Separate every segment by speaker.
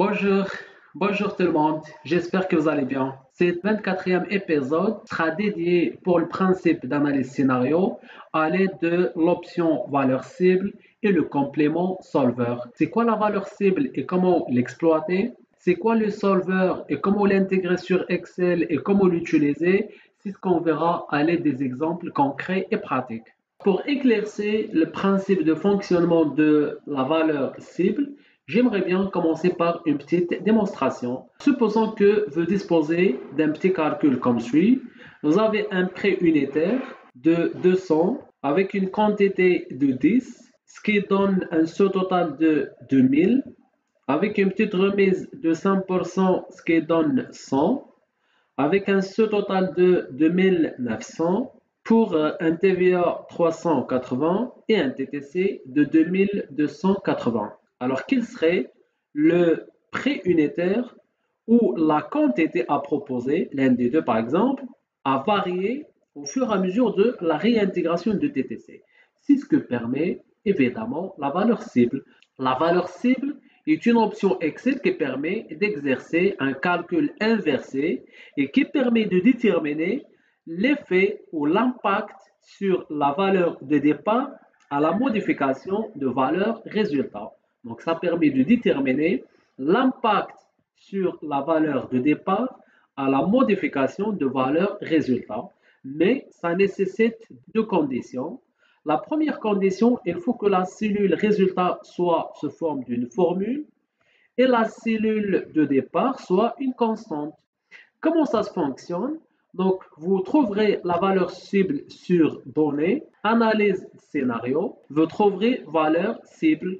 Speaker 1: Bonjour, bonjour tout le monde, j'espère que vous allez bien. Cet 24e épisode sera dédié pour le principe d'analyse scénario à l'aide de l'option valeur cible et le complément solver. C'est quoi la valeur cible et comment l'exploiter? C'est quoi le solver et comment l'intégrer sur Excel et comment l'utiliser? C'est ce qu'on verra à l'aide des exemples concrets et pratiques. Pour éclaircir le principe de fonctionnement de la valeur cible, j'aimerais bien commencer par une petite démonstration. Supposons que vous disposez d'un petit calcul comme suit. Vous avez un prêt unitaire de 200 avec une quantité de 10, ce qui donne un saut total de 2000, avec une petite remise de 5%, ce qui donne 100, avec un saut total de 2900 pour un TVA 380 et un TTC de 2280. Alors, quel serait le prêt unitaire ou la quantité à proposer, l'un des deux par exemple, à varier au fur et à mesure de la réintégration de TTC? C'est ce que permet évidemment la valeur cible. La valeur cible est une option Excel qui permet d'exercer un calcul inversé et qui permet de déterminer l'effet ou l'impact sur la valeur de départ à la modification de valeur résultat. Donc ça permet de déterminer l'impact sur la valeur de départ à la modification de valeur résultat. Mais ça nécessite deux conditions. La première condition, il faut que la cellule résultat soit sous forme d'une formule et la cellule de départ soit une constante. Comment ça se fonctionne? Donc, vous trouverez la valeur cible sur données, analyse scénario, vous trouverez valeur cible.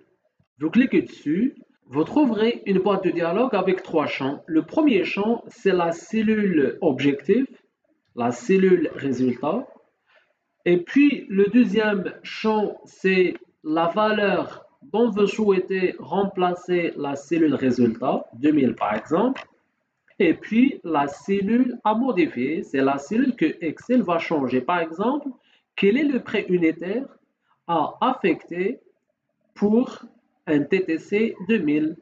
Speaker 1: Vous cliquez dessus, vous trouverez une boîte de dialogue avec trois champs. Le premier champ, c'est la cellule objectif, la cellule résultat. Et puis, le deuxième champ, c'est la valeur dont vous souhaitez remplacer la cellule résultat, 2000 par exemple. Et puis, la cellule à modifier, c'est la cellule que Excel va changer. Par exemple, quel est le prêt unitaire à affecter pour un TTC 2000?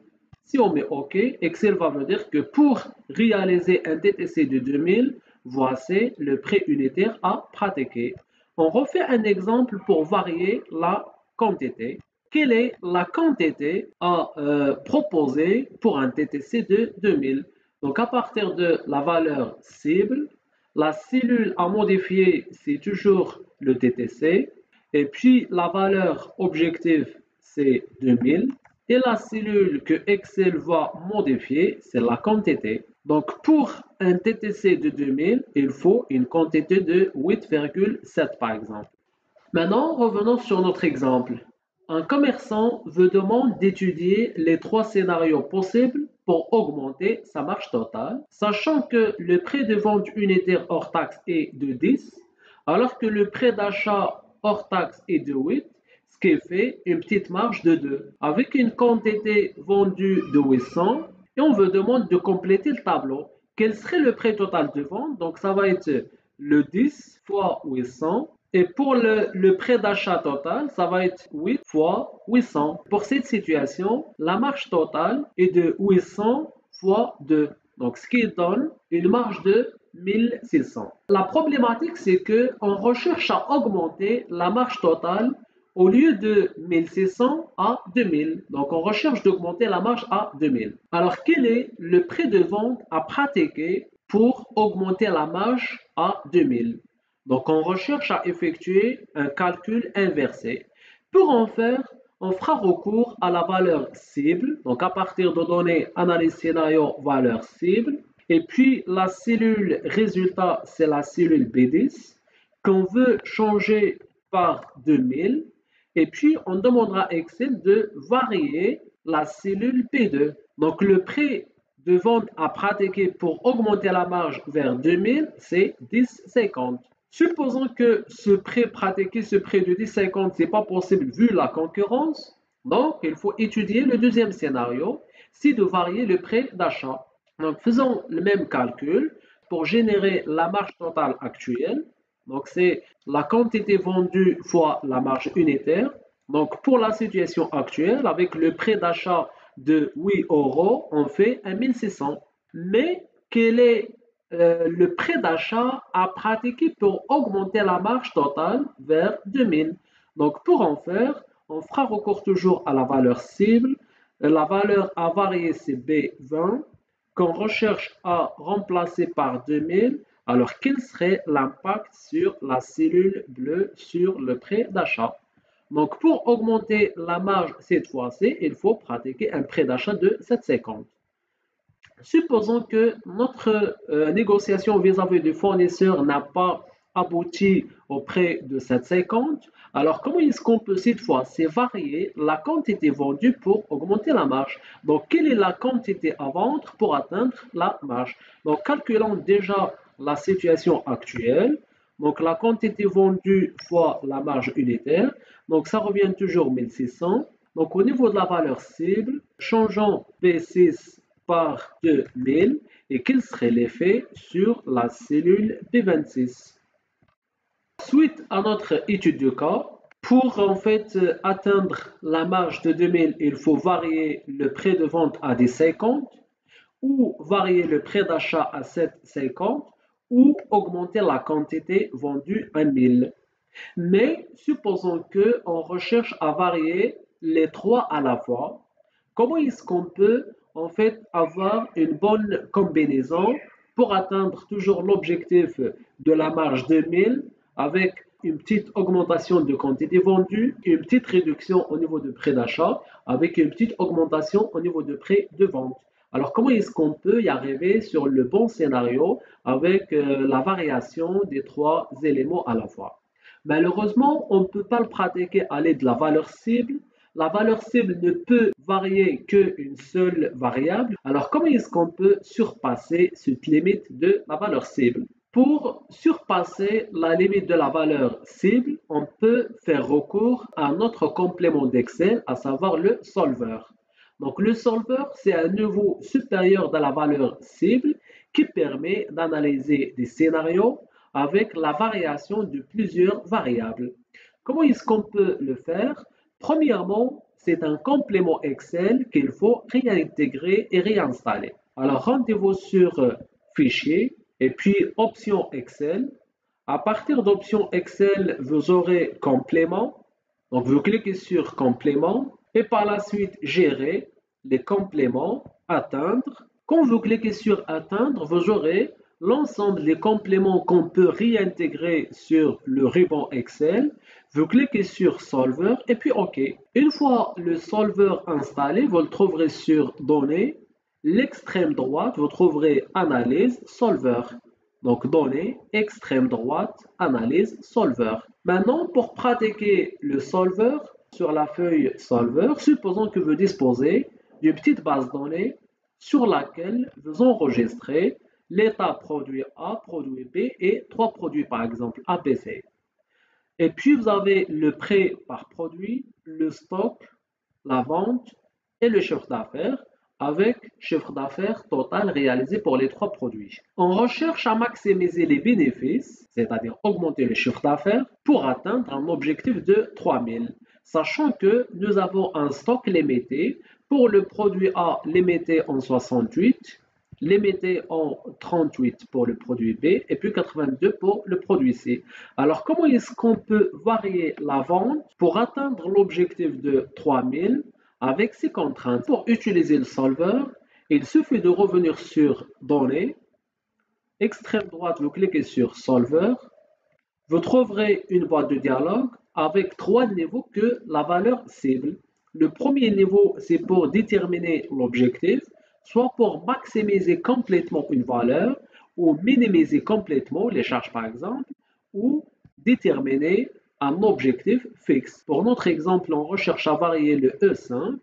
Speaker 1: Si on met OK, Excel va me dire que pour réaliser un TTC de 2000, voici le prêt unitaire à pratiquer. On refait un exemple pour varier la quantité. Quelle est la quantité à proposer pour un TTC de 2000? Donc à partir de la valeur cible, la cellule à modifier, c'est toujours le TTC. Et puis la valeur objective, c'est 2000. Et la cellule que Excel va modifier, c'est la quantité. Donc pour un TTC de 2000, il faut une quantité de 8,7 par exemple. Maintenant, revenons sur notre exemple. Un commerçant vous demande d'étudier les trois scénarios possibles pour augmenter sa marge totale, sachant que le prix de vente unitaire hors taxe est de 10, alors que le prix d'achat hors taxe est de 8, ce qui fait une petite marge de 2, avec une quantité vendue de 800, et on vous demande de compléter le tableau. Quel serait le prix total de vente? Donc ça va être le 10 fois 800. Et pour le prêt d'achat total, ça va être 8 fois 800. Pour cette situation, la marge totale est de 800 fois 2. Donc, ce qui donne une marge de 1600. La problématique, c'est qu'on recherche à augmenter la marge totale au lieu de 1600 à 2000. Donc, on recherche d'augmenter la marge à 2000. Alors, quel est le prix de vente à pratiquer pour augmenter la marge à 2000? Donc, on recherche à effectuer un calcul inversé. Pour en faire, on fera recours à la valeur cible, donc à partir de données analyse scénario valeur cible. Et puis, la cellule résultat, c'est la cellule B10 qu'on veut changer par 2000. Et puis, on demandera à Excel de varier la cellule P2. Donc, le prix de vente à pratiquer pour augmenter la marge vers 2000, c'est 10,50. Supposons que ce prêt pratiqué, ce prêt de 10,50, ce n'est pas possible vu la concurrence. Donc, il faut étudier le deuxième scénario, c'est de varier le prêt d'achat. Donc, faisons le même calcul pour générer la marge totale actuelle. Donc, c'est la quantité vendue fois la marge unitaire. Donc, pour la situation actuelle, avec le prêt d'achat de 8 euros, on fait 1600. Mais quel est le prix d'achat à pratiquer pour augmenter la marge totale vers 2000? Donc, pour en faire, on fera recours toujours à la valeur cible. La valeur à varier, c'est B20, qu'on recherche à remplacer par 2000. Alors, quel serait l'impact sur la cellule bleue sur le prix d'achat? Donc, pour augmenter la marge cette fois-ci, il faut pratiquer un prix d'achat de 7,50. Supposons que notre négociation vis-à-vis du fournisseur n'a pas abouti auprès de 7,50. Alors, comment est-ce qu'on peut cette fois-ci varier la quantité vendue pour augmenter la marge? Donc, quelle est la quantité à vendre pour atteindre la marge? Donc, calculons déjà la situation actuelle. Donc, la quantité vendue fois la marge unitaire. Donc, ça revient toujours 1600. Donc, au niveau de la valeur cible, changeons P6 par 2000 et quel serait l'effet sur la cellule P26. Suite à notre étude de cas, pour en fait atteindre la marge de 2000, il faut varier le prix de vente à 10,50 ou varier le prix d'achat à 7,50 ou augmenter la quantité vendue à 1000. Mais supposons qu'on recherche à varier les trois à la fois. Comment est-ce qu'on peut en fait avoir une bonne combinaison pour atteindre toujours l'objectif de la marge 2000 avec une petite augmentation de quantité vendue, une petite réduction au niveau de prix d'achat, avec une petite augmentation au niveau de prix de vente. Alors, comment est-ce qu'on peut y arriver sur le bon scénario avec la variation des trois éléments à la fois? Malheureusement, on ne peut pas le pratiquer à l'aide de la valeur cible. La valeur cible ne peut varier qu'une seule variable. Alors, comment est-ce qu'on peut surpasser cette limite de la valeur cible? Pour surpasser la limite de la valeur cible, on peut faire recours à notre complément d'Excel, à savoir le solver. Donc, le solver, c'est un niveau supérieur de la valeur cible qui permet d'analyser des scénarios avec la variation de plusieurs variables. Comment est-ce qu'on peut le faire? Premièrement, c'est un complément Excel qu'il faut réintégrer et réinstaller. Alors, rendez-vous sur Fichier et puis Option Excel. À partir d'Option Excel, vous aurez Complément. Donc, vous cliquez sur Complément et par la suite Gérer les compléments, Atteindre. Quand vous cliquez sur Atteindre, vous aurez l'ensemble des compléments qu'on peut réintégrer sur le ruban Excel. Vous cliquez sur Solver et puis OK. Une fois le solver installé, vous le trouverez sur Données. L'extrême droite, vous trouverez Analyse, Solver. Donc Données, extrême droite, Analyse, Solver. Maintenant, pour pratiquer le solver, sur la feuille Solver, supposons que vous disposez d'une petite base de données sur laquelle vous enregistrez l'état produit A, produit B et trois produits par exemple ABC. Et puis vous avez le prix par produit, le stock, la vente et le chiffre d'affaires avec chiffre d'affaires total réalisé pour les trois produits. On recherche à maximiser les bénéfices, c'est-à-dire augmenter le chiffre d'affaires pour atteindre un objectif de 3000, sachant que nous avons un stock limité. Pour le produit A, limité en 68, limité en 38 pour le produit B et puis 82 pour le produit C. Alors, comment est-ce qu'on peut varier la vente pour atteindre l'objectif de 3000 avec ces contraintes? Pour utiliser le solver, il suffit de revenir sur Données, extrême droite, vous cliquez sur Solver, vous trouverez une boîte de dialogue avec trois niveaux que la valeur cible. Le premier niveau, c'est pour déterminer l'objectif, soit pour maximiser complètement une valeur ou minimiser complètement les charges par exemple, ou déterminer un objectif fixe. Pour notre exemple, on recherche à varier le E5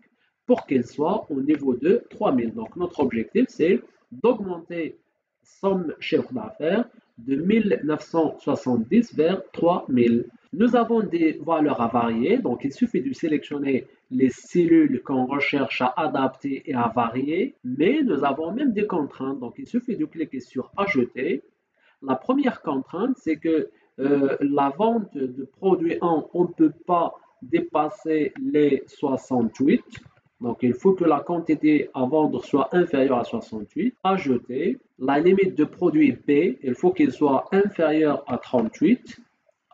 Speaker 1: pour qu'il soit au niveau de 3000. Donc notre objectif, c'est d'augmenter son chiffre d'affaires de 1970 vers 3000. Nous avons des valeurs à varier, donc il suffit de sélectionner les cellules qu'on recherche à adapter et à varier, mais nous avons même des contraintes, donc il suffit de cliquer sur Ajouter. La première contrainte, c'est que la vente de produits 1, on ne peut pas dépasser les 68. Donc, il faut que la quantité à vendre soit inférieure à 68. Ajouter la limite de produit B, il faut qu'il soit inférieur à 38.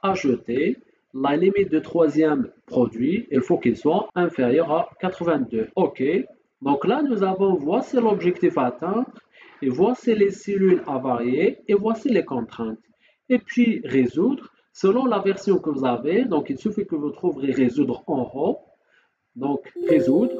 Speaker 1: Ajouter la limite de troisième produit, il faut qu'il soit inférieur à 82. OK. Donc là, nous avons, voici l'objectif à atteindre, et voici les cellules à varier, et voici les contraintes. Et puis, résoudre, selon la version que vous avez, donc il suffit que vous trouverez résoudre en haut. Donc, résoudre,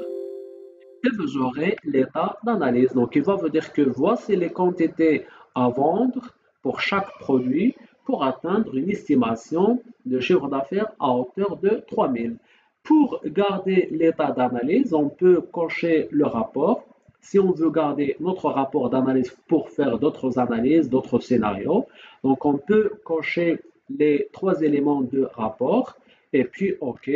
Speaker 1: et vous aurez l'état d'analyse. Donc, il va vous dire que voici les quantités à vendre pour chaque produit pour atteindre une estimation de chiffre d'affaires à hauteur de 3000. Pour garder l'état d'analyse, on peut cocher le rapport. Si on veut garder notre rapport d'analyse pour faire d'autres analyses, d'autres scénarios, donc on peut cocher les trois éléments de rapport et puis OK.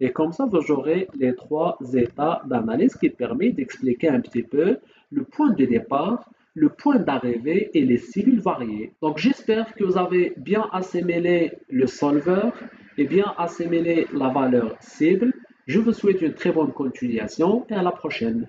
Speaker 1: Et comme ça, vous aurez les trois états d'analyse qui permettent d'expliquer un petit peu le point de départ, le point d'arrivée et les cellules variées. Donc j'espère que vous avez bien assimilé le solver et bien assimilé la valeur cible. Je vous souhaite une très bonne continuation et à la prochaine.